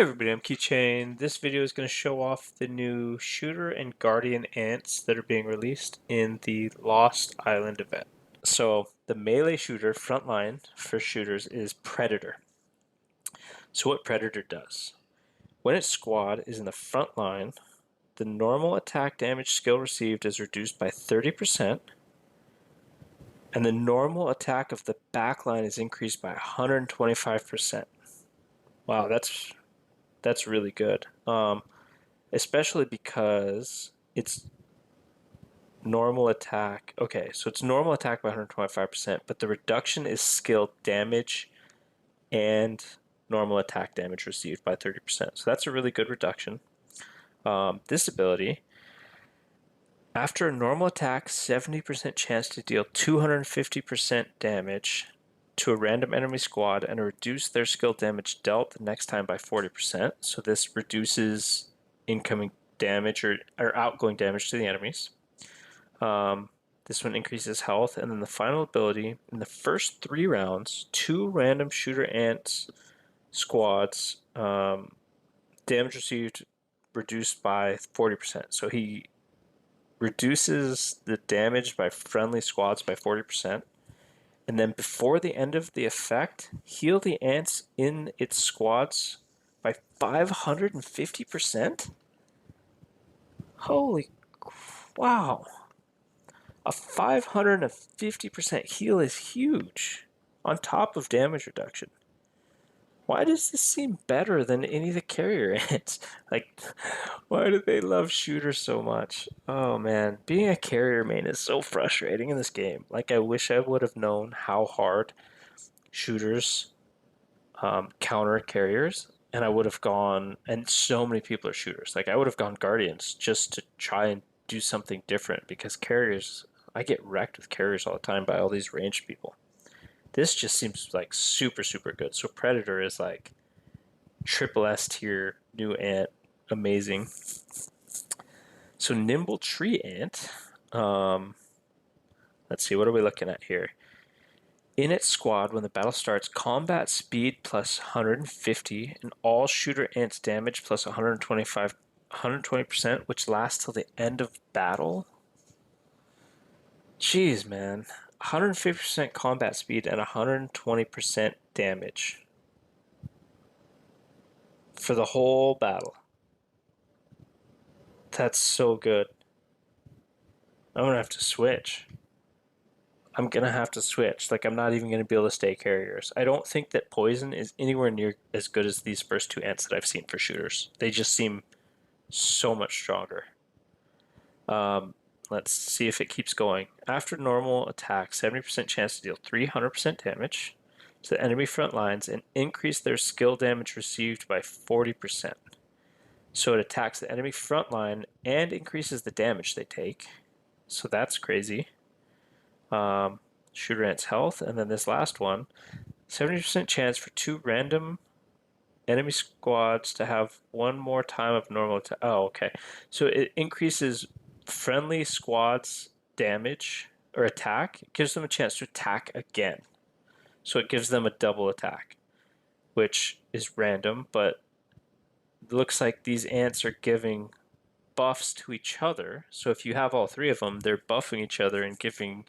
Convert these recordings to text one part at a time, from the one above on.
Hey everybody, I'm Keychain. This video is going to show off the new Shooter and Guardian ants that are being released in the Lost Island event. So the melee shooter frontline for shooters is Predator. So what Predator does, when its squad is in the front line, the normal attack damage skill received is reduced by 30%, and the normal attack of the backline is increased by 125%. Wow, that's really good. Especially because it's normal attack. Okay, so it's normal attack by 125%, but the reduction is skill damage and normal attack damage received by 30%. So that's a really good reduction. This ability, after a normal attack, 70% chance to deal 250% damage to a random enemy squad and reduce their skill damage dealt the next time by 40%. So this reduces incoming damage or outgoing damage to the enemies. This one increases health, and then the final ability, in the first 3 rounds, 2 random shooter ant squads, damage received reduced by 40%. So he reduces the damage by friendly squads by 40%. And then before the end of the effect, heal the ants in its squads by 550%? Holy wow. A 550% heal is huge on top of damage reduction. Why does this seem better than any of the carrier ants? Like, why do they love shooters so much? Oh man, being a carrier main is so frustrating in this game. Like, I wish I would have known how hard shooters counter carriers, and I would have gone, and so many people are shooters. Like, I would have gone Guardians just to try and do something different because carriers, I get wrecked with carriers all the time by all these ranged people. This just seems like super, super good. So Predator is like triple S tier new ant, amazing. So Nimble Tree Ant, let's see, what are we looking at here? In its squad, when the battle starts, combat speed plus 150 and all shooter ants damage plus 120%, which lasts till the end of battle. Jeez, man. 150% combat speed and 120% damage for the whole battle. That's so good. I'm gonna have to switch. I'm gonna have to switch. Like, I'm not even gonna be able to stay carriers. I don't think that poison is anywhere near as good as these first 2 ants that I've seen for shooters. They just seem so much stronger. Let's see if it keeps going. After normal attack, 70% chance to deal 300% damage to the enemy front lines and increase their skill damage received by 40%. So it attacks the enemy front line and increases the damage they take. So that's crazy. Shooter Ant's health, and then this last one, 70% chance for 2 random enemy squads to have one more time of normal attack. Oh, okay. So it increases friendly squads' damage or attack. It gives them a chance to attack again. So it gives them a double attack, which is random, but it looks like these ants are giving buffs to each other. So if you have all 3 of them, they're buffing each other and giving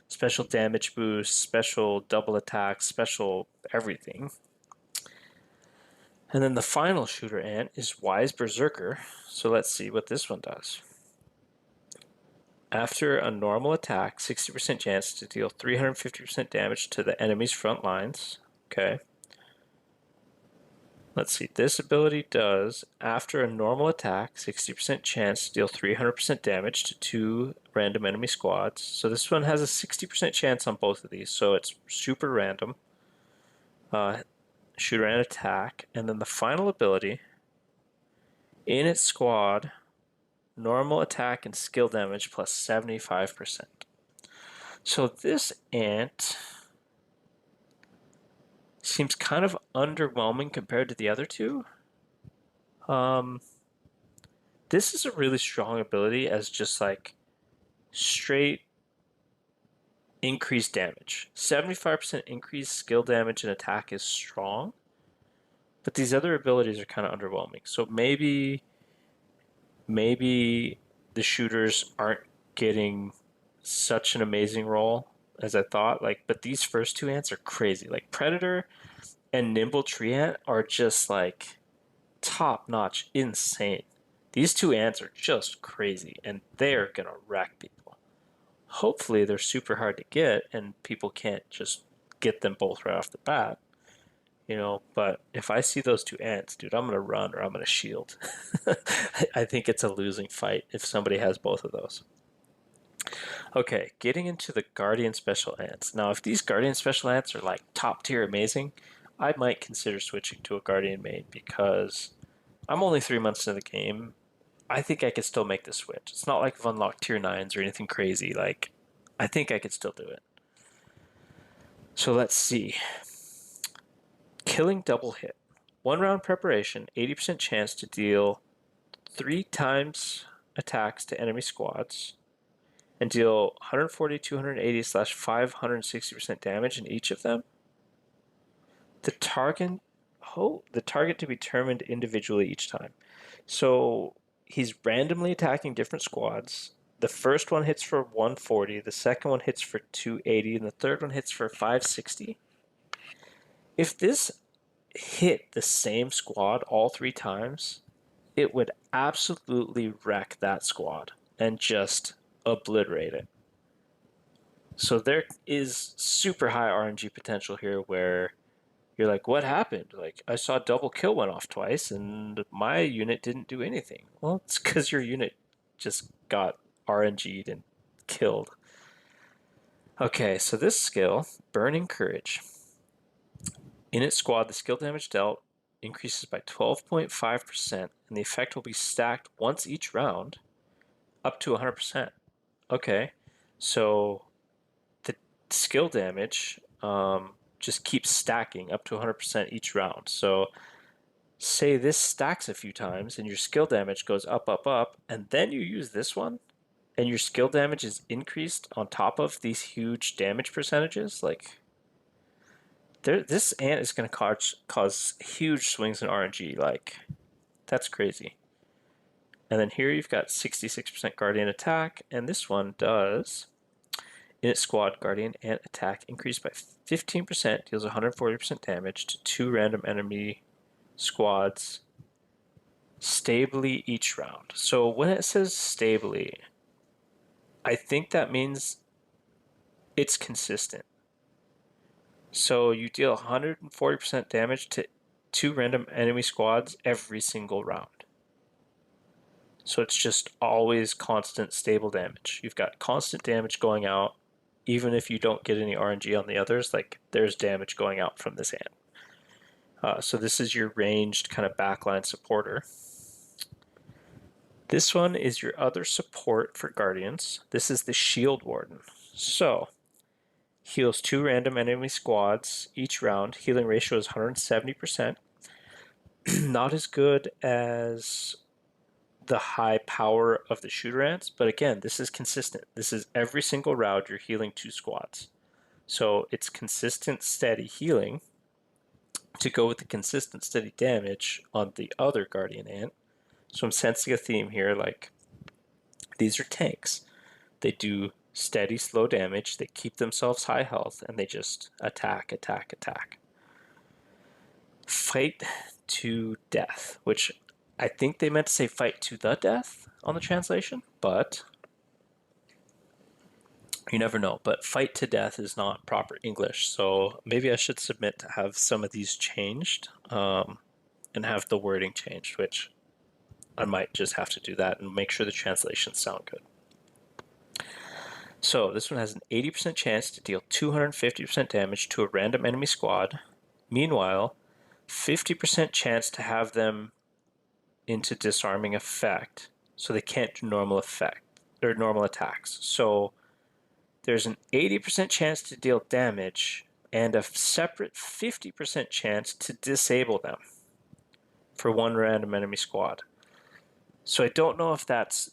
special damage boosts, special double attacks, special everything. And then the final shooter ant is Wise Berserker. So let's see what this one does. After a normal attack, 60% chance to deal 350% damage to the enemy's front lines. Okay. Let's see, this ability does, after a normal attack, 60% chance to deal 300% damage to 2 random enemy squads. So this one has a 60% chance on both of these, so it's super random. Shooter and attack. And then the final ability, in its squad, normal attack and skill damage plus 75%. So this ant seems kind of underwhelming compared to the other 2. This is a really strong ability as just like straight increased damage. 75% increased skill damage and attack is strong, But these other abilities are kind of underwhelming. So maybe the shooters aren't getting such an amazing role as I thought. Like, but these first two ants are crazy. Like Predator and Nimble Tree Ant are just like top notch, insane. These two ants are just crazy, and they're gonna wreck people. Hopefully, they're super hard to get, and people can't just get them both right off the bat. But if I see those two ants, dude, I'm gonna run or I'm gonna shield. I think it's a losing fight if somebody has both of those. Okay, getting into the Guardian Special Ants. Now, if these Guardian Special Ants are like top tier amazing, I might consider switching to a Guardian main because I'm only 3 months into the game. I think I could still make the switch. It's not like I've unlocked tier 9s or anything crazy. Like, I think I could still do it. So let's see. Killing double hit. 1 round preparation, 80% chance to deal 3 times attacks to enemy squads and deal 140, 280 slash 560% damage in each of them. The target to be determined individually each time. So he's randomly attacking different squads. The first one hits for 140, the second one hits for 280, and the third one hits for 560. If this hit the same squad all 3 times, it would absolutely wreck that squad and just obliterate it. So there is super high RNG potential here where you're like, what happened? Like, I saw double kill went off twice and my unit didn't do anything. Well, it's because your unit just got RNG'd and killed. Okay, so this skill, Burning Courage. In its squad, the skill damage dealt increases by 12.5%, and the effect will be stacked once each round up to 100%. Okay, so the skill damage just keeps stacking up to 100% each round. So say this stacks a few times and your skill damage goes up, up, up, and then you use this one and your skill damage is increased on top of these huge damage percentages, like this ant is going to cause huge swings in RNG. Like, that's crazy. And then here you've got 66% Guardian attack, and this one does in its squad, Guardian Ant attack increased by 15%, deals 140% damage to 2 random enemy squads stably each round. So when it says stably, I think that means it's consistent. So you deal 140% damage to 2 random enemy squads every single round. So it's just always constant, stable damage. You've got constant damage going out, even if you don't get any RNG on the others, like there's damage going out from this ant. So this is your ranged kind of backline supporter. This one is your other support for Guardians. This is the Shield Warden. So heals 2 random enemy squads each round. Healing ratio is 170%. Not as good as the high power of the shooter ants, but again, this is consistent. This is every single round you're healing 2 squads. So it's consistent, steady healing to go with the consistent, steady damage on the other Guardian Ant. So I'm sensing a theme here, like these are tanks. They do steady, slow damage, they keep themselves high health, and they just attack, attack, attack. Fight to death, which I think they meant to say fight to the death on the translation, but you never know. But fight to death is not proper English, so maybe I should submit to have some of these changed and have the wording changed, which I might just have to do that and make sure the translations sound good. So this one has an 80% chance to deal 250% damage to a random enemy squad. Meanwhile, 50% chance to have them into disarming effect, so they can't do normal effect or normal attacks. So there's an 80% chance to deal damage and a separate 50% chance to disable them for 1 random enemy squad. So I don't know if that's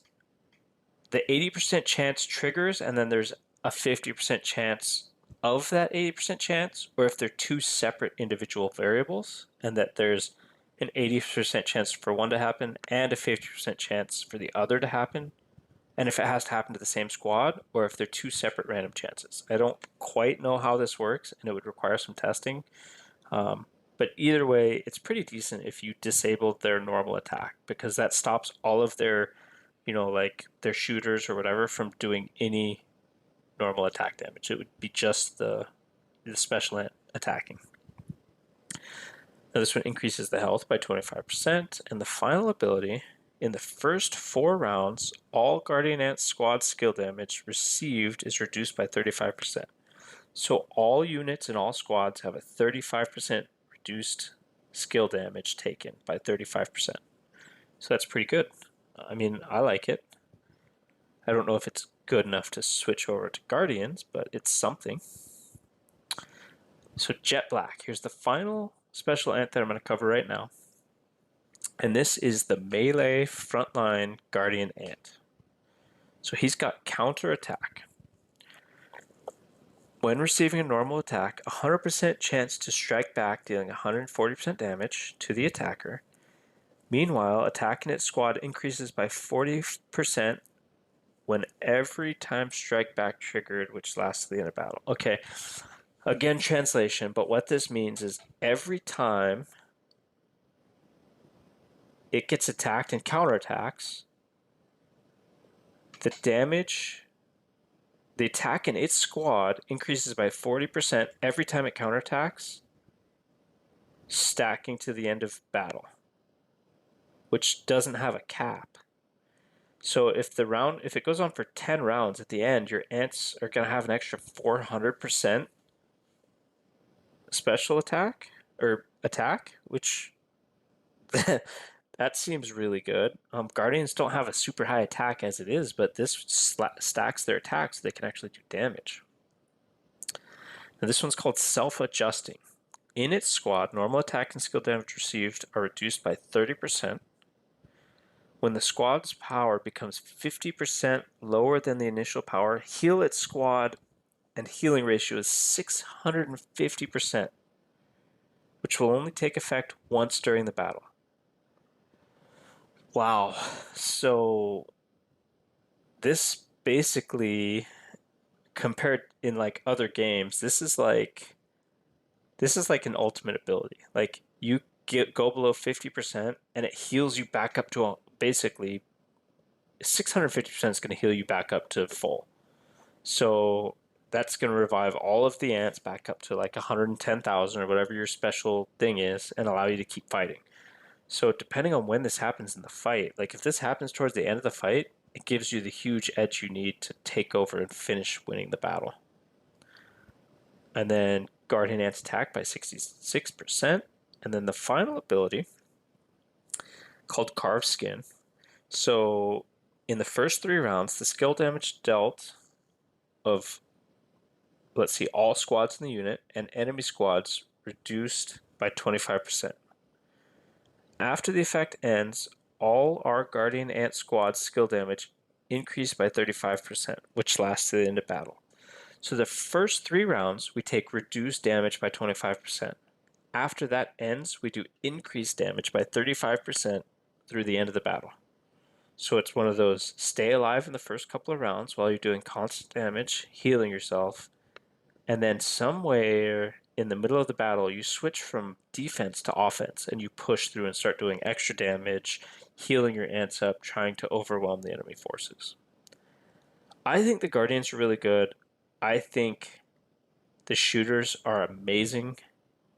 the 80% chance triggers and then there's a 50% chance of that 80% chance, or if they're 2 separate individual variables. and that there's an 80% chance for one to happen and a 50% chance for the other to happen, and if it has to happen to the same squad or if they're two separate random chances. I don't quite know how this works, and it would require some testing. But either way, it's pretty decent if you disable their normal attack, because that stops all of their, like their shooters or whatever from doing any normal attack damage. It would be just the special ant attacking. Now this one increases the health by 25%, and the final ability, in the first 4 rounds, all Guardian Ant squad skill damage received is reduced by 35%. So all units in all squads have a 35% reduced skill damage taken by 35%. So that's pretty good. I mean, I like it. I don't know if it's good enough to switch over to Guardians, but it's something. So Jet Black, here's the final special ant that I'm going to cover right now. And this is the melee frontline Guardian Ant. So he's got counter attack. When receiving a normal attack, 100% chance to strike back, dealing 140% damage to the attacker. Meanwhile, attack in its squad increases by 40% when every time strike back triggered, which lasts to the end of battle. Okay, again, translation, but what this means is every time it gets attacked and counterattacks, the damage, the attack in its squad increases by 40% every time it counterattacks, stacking to the end of battle, which doesn't have a cap. So if it goes on for 10 rounds, at the end, your ants are going to have an extra 400% special attack, which that seems really good. Guardians don't have a super high attack as it is, but this stacks their attack so they can actually do damage. Now this one's called Self-Adjusting. In its squad, normal attack and skill damage received are reduced by 30%. When the squad's power becomes 50% lower than the initial power, heal its squad and healing ratio is 650%, which will only take effect once during the battle. Wow. So this basically, compared in like other games, this is like an ultimate ability. Like you go below 50% and it heals you back up to basically 650% is going to heal you back up to full. So that's going to revive all of the ants back up to like 110,000 or whatever your special thing is and allow you to keep fighting. So depending on when this happens in the fight, like if this happens towards the end of the fight, it gives you the huge edge you need to take over and finish winning the battle. And then Guardian Ants attack by 66%. And then the final ability, called Carved Skin. So in the first 3 rounds, the skill damage dealt of, let's see, all squads in the unit and enemy squads reduced by 25%. After the effect ends, all our Guardian Ant squad's skill damage increased by 35%, which lasts to the end of battle. So the first 3 rounds, we take reduced damage by 25%. After that ends, we do increased damage by 35% through the end of the battle. So it's one of those stay alive in the first couple of rounds while you're doing constant damage, healing yourself, and then somewhere in the middle of the battle, you switch from defense to offense and you push through and start doing extra damage, healing your ants up, trying to overwhelm the enemy forces. I think the Guardians are really good. I think the shooters are amazing,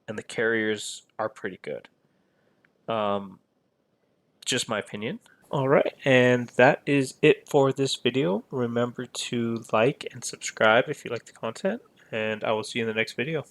and the carriers are pretty good. Just my opinion. All right, and that is it for this video. Remember to like and subscribe if you like the content, and I will see you in the next video.